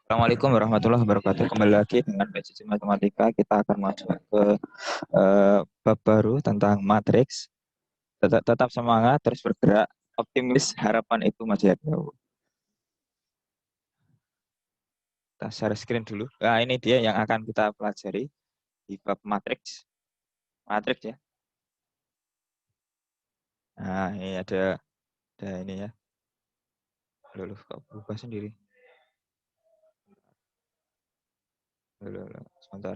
Assalamualaikum warahmatullahi wabarakatuh. Kembali lagi dengan Basic Matematika. Kita akan masuk ke bab baru tentang matriks. Tetap semangat, terus bergerak. Optimis, harapan itu masih ada. Kita share screen dulu. Nah, ini dia yang akan kita pelajari di bab matriks. Matriks ya. Nah, ini ada ini ya. Lalu kok berubah sendiri. Lalu, sebentar.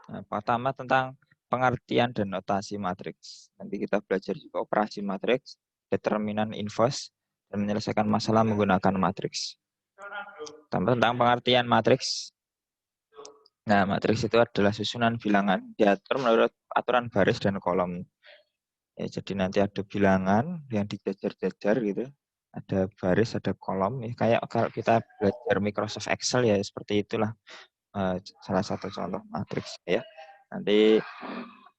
Nah, pertama tentang pengertian dan notasi matriks. Nanti kita belajar juga operasi matriks, determinan inverse, dan menyelesaikan masalah menggunakan matriks. Tentang pengertian matriks. Nah, matriks itu adalah susunan bilangan diatur menurut aturan baris dan kolom. Ya, jadi nanti ada bilangan yang dijajar-jajar gitu. Ada baris, ada kolom. Ya, kayak kalau kita belajar Microsoft Excel ya seperti itulah. Salah satu contoh matriks ya. Nanti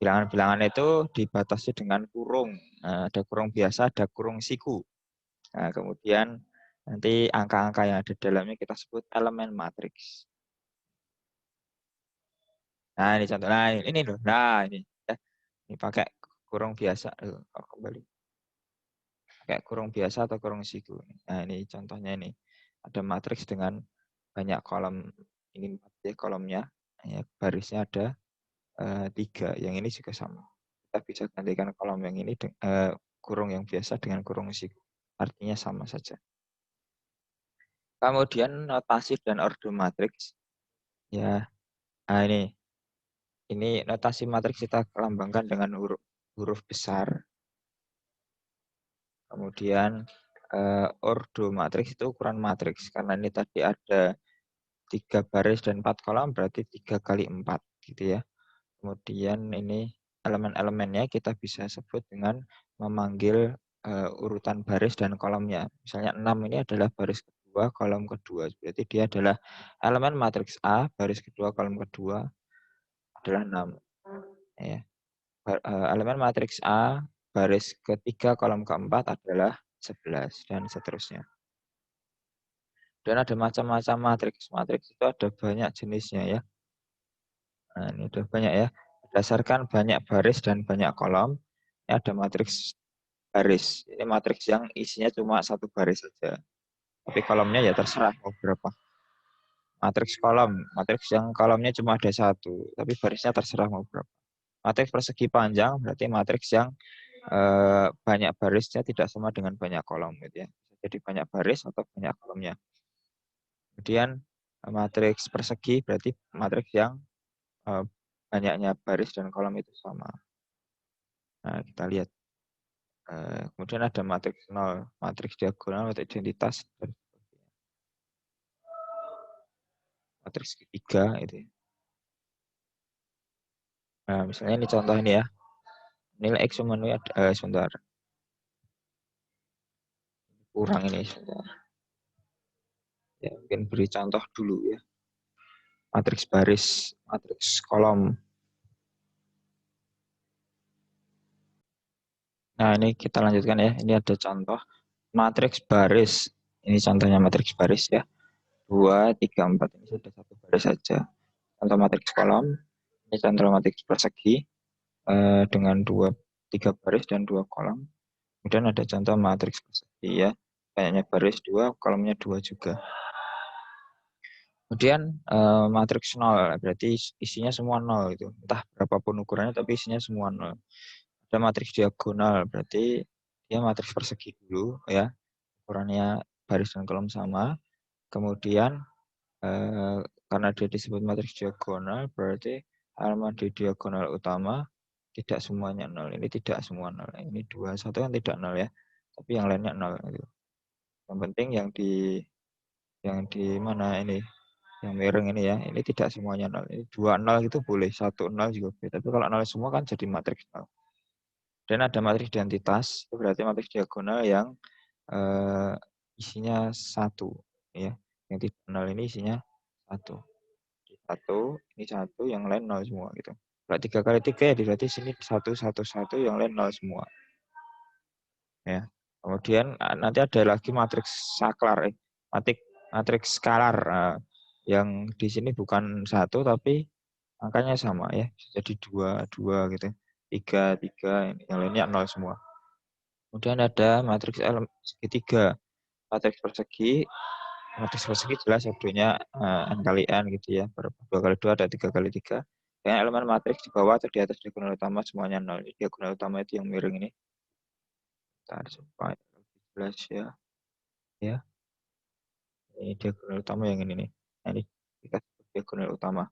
bilangan-bilangan itu dibatasi dengan kurung. Nah, ada kurung biasa, ada kurung siku. Nah, kemudian nanti angka-angka yang ada di dalamnya kita sebut elemen matriks. Nah, ini contoh. Nah, ini loh. Nah, ini. Ya. Ini pakai kurung biasa. Kembali. Pakai kurung biasa atau kurung siku. Nah, ini contohnya ini. Ada matriks dengan banyak kolom. Ini 4 kolomnya. Ya, barisnya ada 3. Yang ini juga sama. Kita bisa gantikan kolom yang ini kurung yang biasa dengan kurung siku. Artinya sama saja. Kemudian notasi dan ordo matriks. Ya, nah ini notasi matriks kita lambangkan dengan huruf besar. Kemudian ordo matriks itu ukuran matriks. Karena ini tadi ada 3 baris dan 4 kolom, berarti 3 kali 4 gitu ya. Kemudian ini elemen-elemennya kita bisa sebut dengan memanggil urutan baris dan kolomnya. Misalnya 6 ini adalah baris kedua, kolom kedua. Berarti dia adalah elemen matriks A, baris kedua, kolom kedua adalah 6. Ya. Elemen matriks A, baris ketiga, kolom keempat adalah 11, dan seterusnya. Dan ada macam-macam matriks. Matriks itu ada banyak jenisnya ya. Nah, ini udah banyak ya. Berdasarkan banyak baris dan banyak kolom, ini ada matriks baris. Ini matriks yang isinya cuma satu baris saja. Tapi kolomnya ya terserah mau berapa. Matriks kolom, matriks yang kolomnya cuma ada satu, tapi barisnya terserah mau berapa. Matriks persegi panjang berarti matriks yang banyak barisnya tidak sama dengan banyak kolom gitu ya. Jadi banyak baris atau banyak kolomnya. Kemudian matriks persegi berarti matriks yang banyaknya baris dan kolom itu sama. Nah, kita lihat. Kemudian ada matriks nol, matriks diagonal, matriks identitas, matriks ketiga itu. Nah, misalnya ini contoh ini ya. Nilai X memenuhi sebentar. Kurang ini sebentar. Ya, mungkin beri contoh dulu ya. Matriks baris, matriks kolom. Nah, ini kita lanjutkan ya. Ini ada contoh matriks baris. Ini contohnya matriks baris ya. 2, 3, 4. Ini sudah satu baris saja. Contoh matriks kolom. Ini contoh matriks persegi dengan 3 baris dan 2 kolom. Kemudian ada contoh matriks persegi ya. Banyaknya baris 2, kolomnya 2 juga. Kemudian matriks nol, berarti isinya semua nol itu. Entah berapapun ukurannya, tapi isinya semua nol. Ada matriks diagonal, berarti dia matriks persegi dulu ya. Ukurannya baris dan kolom sama. Kemudian karena dia disebut matriks diagonal, berarti elemen di diagonal utama tidak semuanya nol. Ini tidak semua nol. Ini 2, 1 yang tidak nol ya. Tapi yang lainnya nol. Yang penting yang di mana ini? Yang miring ini ya, ini tidak semuanya nol. Ini 2 nol itu boleh, 1 nol juga boleh. Tapi kalau nol semua kan jadi matriks nol. Dan ada matriks identitas, itu berarti matriks diagonal yang isinya 1 ya. Yang tidak nol ini isinya 1. 1, ini 1, yang lain nol semua gitu. Berarti 3 kali 3 ya berarti sini 1, 1, 1, yang lain nol semua. Ya. Kemudian nanti ada lagi matriks saklar, matriks skalar. Nah, yang di sini bukan satu tapi angkanya sama ya, jadi dua dua gitu, tiga tiga, yang lainnya nol semua. Kemudian ada matriks segitiga, matriks persegi. Matriks persegi jelas sebetulnya n kali n gitu ya, 2 kali 2 ada 3 kali 3. Yang elemen matriks di bawah atau di atas diagonal utama semuanya nol. Diagonal utama itu yang miring ini. Bentar, supaya lebih jelas ya. Ya, ini diagonal utama yang ini nih. Nah, ini kita sebut diagonal utama.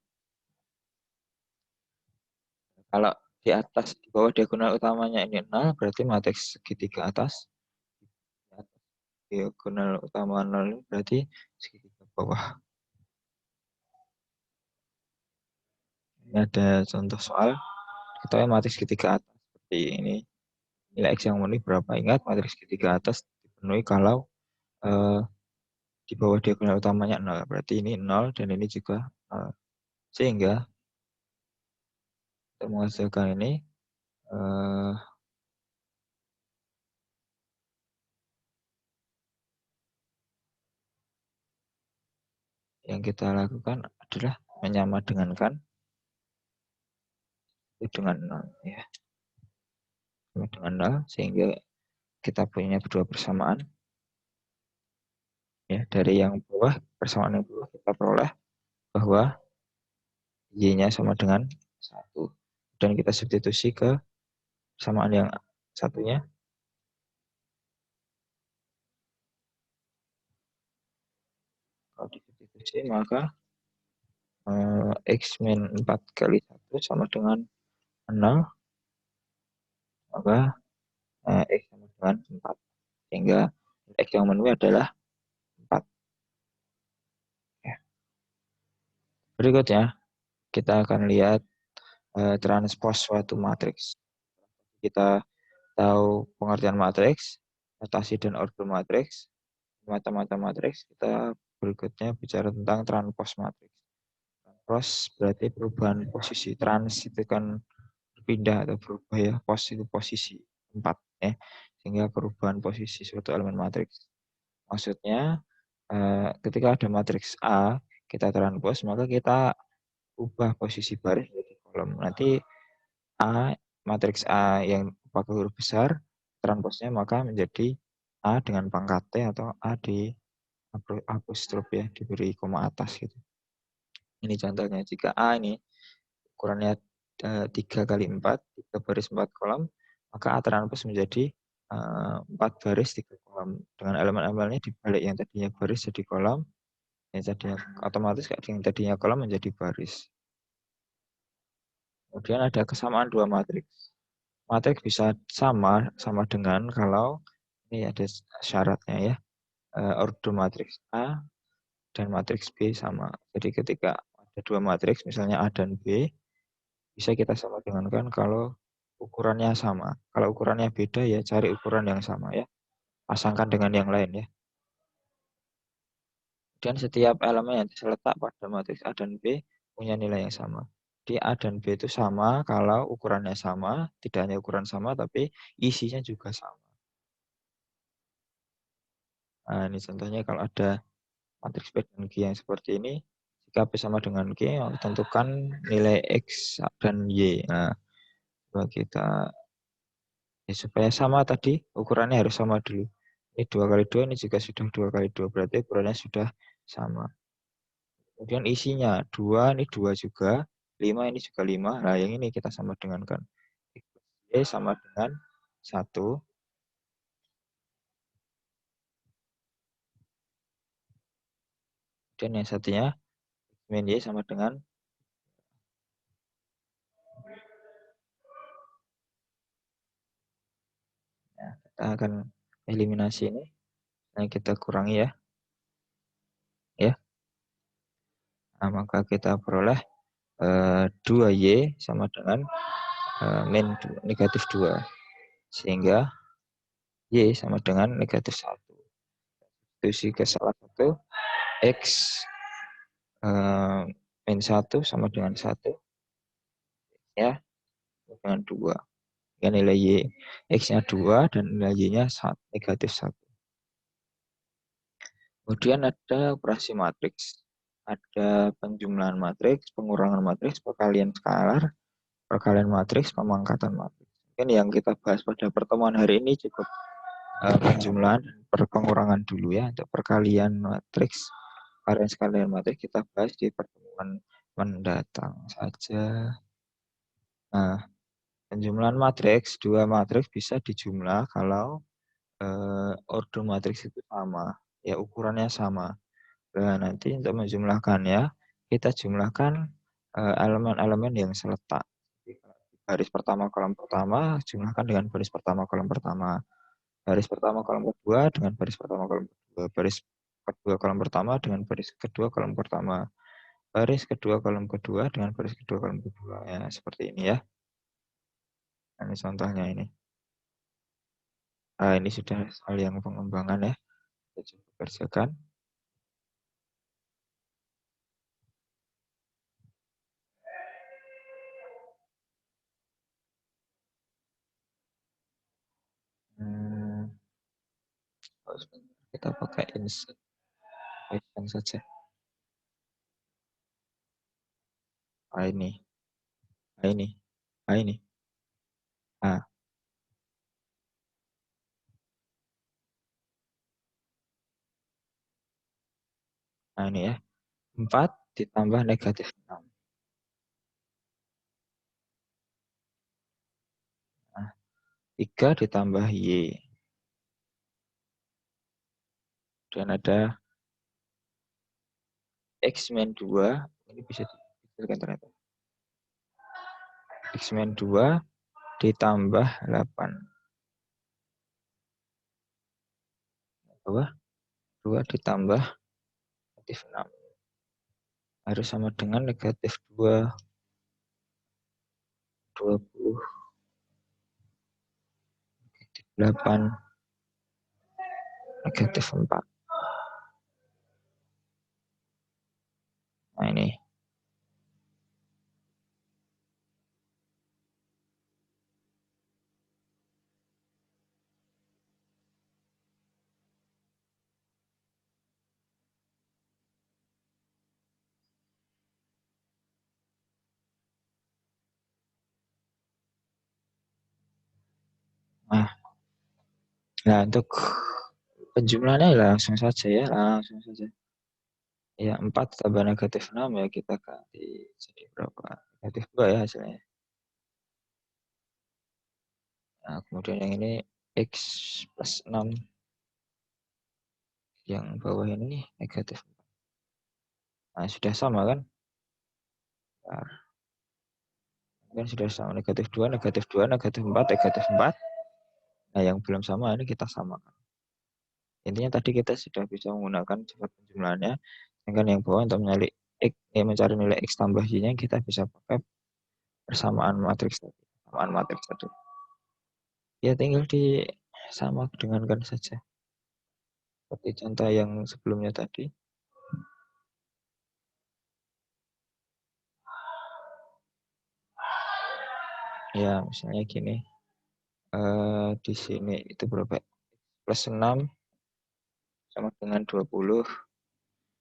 Kalau di atas, di bawah diagonal utamanya ini nol, berarti matriks segitiga atas. Di atas diagonal utama nol berarti segitiga bawah. Ini ada contoh soal. Kita matriks segitiga atas seperti ini. Nilai X yang memenuhi berapa? Ingat, matriks segitiga atas dipenuhi kalau eh, di bawah diagonal utamanya 0. Berarti ini 0 dan ini juga 0. Sehingga untuk menghasilkan ini eh, yang kita lakukan adalah menyamadengankan itu dengan 0 ya. Sama dengan 0 sehingga kita punya berdua persamaan ya. Dari yang bawah, persamaan yang bawah kita peroleh bahwa Y-nya sama dengan 1. Dan kita substitusi ke persamaan yang satunya. Kalau disubstitusi maka X min 4 kali 1 sama dengan 0, maka X sama dengan 4. Sehingga X yang memenuhi adalah 4. Ya. Berikutnya, kita akan lihat transpos suatu matriks. Kita tahu pengertian matriks, notasi dan order matriks, macam-macam matriks. Kita berikutnya bicara tentang transpos matriks. Transpos berarti perubahan posisi. Trans itu kan berpindah atau berubah ya, pos itu posisi tempat ya, sehingga perubahan posisi suatu elemen matriks. Maksudnya ketika ada matriks A kita transpos, maka kita ubah posisi baris menjadi kolom. Nanti A, matriks A yang pakai huruf besar, transposnya maka menjadi A dengan pangkat T atau A di apostrof ya, diberi koma atas gitu. Ini contohnya, jika A ini ukurannya 3 kali 4, 3 baris 4 kolom, maka A transpos menjadi 4 baris 3 kolom. Dengan elemen-elemennya dibalik, yang tadinya baris jadi kolom, yang tadinya otomatis yang tadinya kolom menjadi baris. Kemudian ada kesamaan dua matriks. Matriks bisa sama dengan kalau ini ada syaratnya ya. Ordo matriks A dan matriks B sama. Jadi ketika ada dua matriks, misalnya A dan B, bisa kita sama dengankan kalau ukurannya sama. Kalau ukurannya beda ya cari ukuran yang sama ya. Pasangkan dengan yang lain ya. Dan setiap elemen yang terletak pada matriks A dan B punya nilai yang sama. Di A dan B itu sama kalau ukurannya sama, tidak hanya ukuran sama tapi isinya juga sama. Nah, ini contohnya kalau ada matriks P dan Q yang seperti ini, jika P sama dengan Q, tentukan nilai X dan Y. Nah, kita ya, supaya sama tadi, ukurannya harus sama dulu. Ini 2 kali 2, ini juga sudah 2 kali 2, berarti ukurannya sudah sama. Kemudian isinya, 2, ini 2 juga, 5, ini juga 5. Nah, yang ini kita sama dengankan. X plus Y sama dengan 1. Dan yang satunya, X min Y sama dengan, nah, kita akan eliminasi ini. Nah, kita kurangi ya. Ya. Nah, maka kita peroleh 2Y sama dengan min negatif 2. Sehingga Y sama dengan negatif 1. Substitusi ke salah satu, X min 1 sama dengan 1. Ya, dengan 2. Ya, nilai Y. X-nya 2 dan nilai Y-nya negatif 1. Kemudian ada operasi matriks. Ada penjumlahan matriks, pengurangan matriks, perkalian skalar, perkalian matriks, pemangkatan matriks. Mungkin yang kita bahas pada pertemuan hari ini cukup penjumlahan dan pengurangan dulu ya. Untuk perkalian matriks, perkalian skalian matriks kita bahas di pertemuan mendatang saja. Nah, penjumlahan matriks, dua matriks bisa dijumlah kalau ordo matriks itu sama, ya ukurannya sama. Nah, nanti untuk menjumlahkannya, kita jumlahkan elemen-elemen yang seletak. Baris pertama kolom pertama, jumlahkan dengan baris pertama kolom pertama. Baris pertama kolom kedua dengan baris pertama kolom kedua. Baris kedua kolom pertama dengan baris kedua kolom pertama. Baris kedua kolom kedua dengan baris kedua kolom kedua. Ya, seperti ini ya. Nah, ini contohnya ini. Nah, ini sudah hal yang pengembangan ya. Kita coba kerjakan. Hmm, kita pakai insert Python saja. Nah, ini. Nah, ini. Nah, ini. Nah, nah ini ya. 4 ditambah negatif 6. Nah, 3 ditambah Y. Dan ada X min 2. Ini bisa dikatakan ternyata. X min 2 ditambah 8. Bawah 2 ditambah negatif 6. Harus sama dengan negatif 2. 20. 8. Negatif 4. Nah, ini. Nah, untuk penjumlahannya langsung saja ya. Langsung saja. Ya, 4 tambah negatif 6 ya kita ganti jadi berapa? Negatif 2 ya hasilnya. Nah, kemudian yang ini X plus 6. Yang bawah ini negatif 4. Nah, sudah sama kan? Nah, kan sudah sama. Negatif 2, negatif 2, negatif 4, negatif 4. Nah, yang belum sama ini kita samakan. Intinya tadi kita sudah bisa menggunakan sifat penjumlahannya. Sedangkan yang bawah untuk mencari nilai X tambah Y-nya kita bisa pakai persamaan matriks tadi. Persamaan matriks tadi. Ya tinggal disama dengankan saja. Seperti contoh yang sebelumnya tadi. Ya, misalnya gini. Di sini itu berapa? Plus 6 sama dengan 20.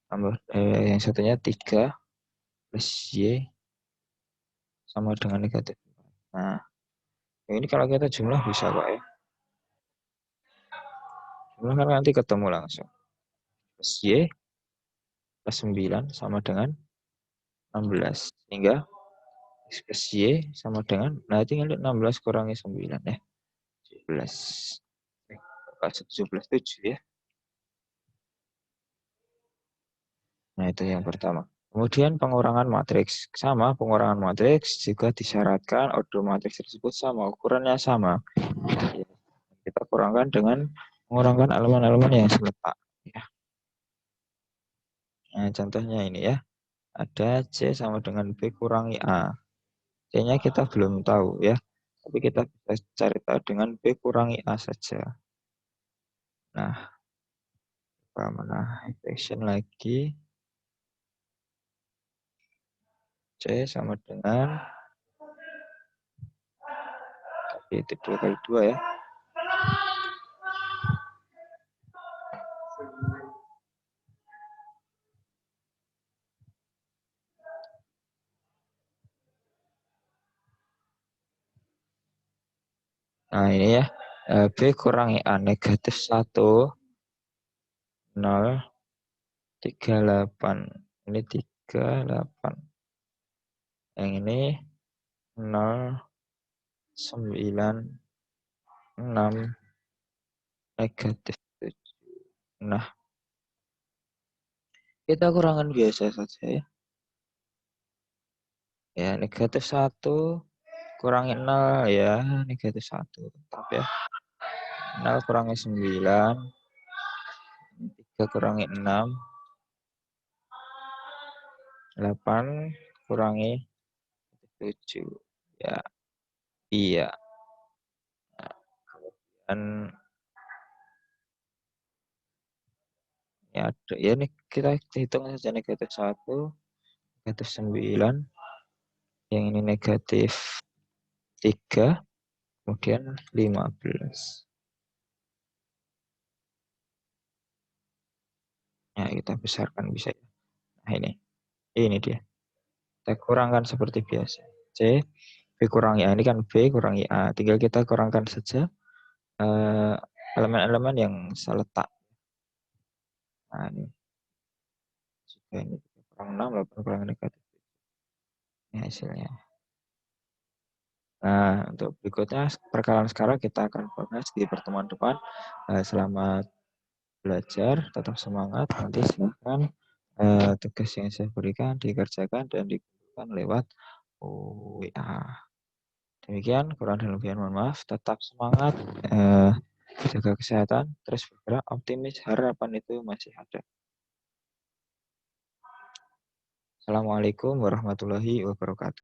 Tambah yang satunya 3 plus Y sama dengan negatif 4. Nah, ini kalau kita jumlah bisa kok ya. Jumlah kan nanti ketemu langsung. Plus Y plus 9 sama dengan 16. Sehingga X plus Y sama dengan, nah tinggal 16 kurangi 9 ya. 17. 17,7 ya. Nah, itu yang pertama. Kemudian pengurangan matriks. Sama, pengurangan matriks juga disyaratkan ordo matriks tersebut sama, ukurannya sama. Kita kurangkan dengan mengurangkan elemen-elemen yang seletak. Ya. Nah, contohnya ini ya. Ada C sama dengan B kurangi A. C-nya kita belum tahu ya. Tapi kita bisa cari tahu dengan B kurangi A saja. Nah, mana equation lagi. C sama dengan itu 2 kali 2 ya. Nah, ini ya. B kurangi A, negatif 1, 0, 38. Ini 38. Yang ini 0, 9, 6, negatif 7. Nah, kita kurangan biasa saja ya. Ya, negatif 1 kurangi 0 ya, negatif 1. Tetap ya. 0 kurangi 9, 3 kurangi 6, 8 kurangi 7. Ya, iya. Dan ya ada ya nih kita hitung saja negatif 1, negatif 9, yang ini negatif 3, kemudian 15. Ya, kita besarkan bisa ya. Nah, ini dia. Kita kurangkan seperti biasa. C, B kurangi A. Ini kan B kurangi A. Tinggal kita kurangkan saja eh, elemen-elemen yang seletak. Nah, ini sudah ini. Kurang 6, 8 kurang negatif. Ini hasilnya. Nah, untuk berikutnya perkalian sekarang kita akan bahas di pertemuan depan. Selamat belajar, tetap semangat. Nanti silakan tugas yang saya berikan dikerjakan dan dikumpulkan lewat WA. Demikian, kurang dan lebihnya mohon maaf. Tetap semangat, jaga kesehatan, terus bergerak, optimis, harapan itu masih ada. Assalamualaikum warahmatullahi wabarakatuh.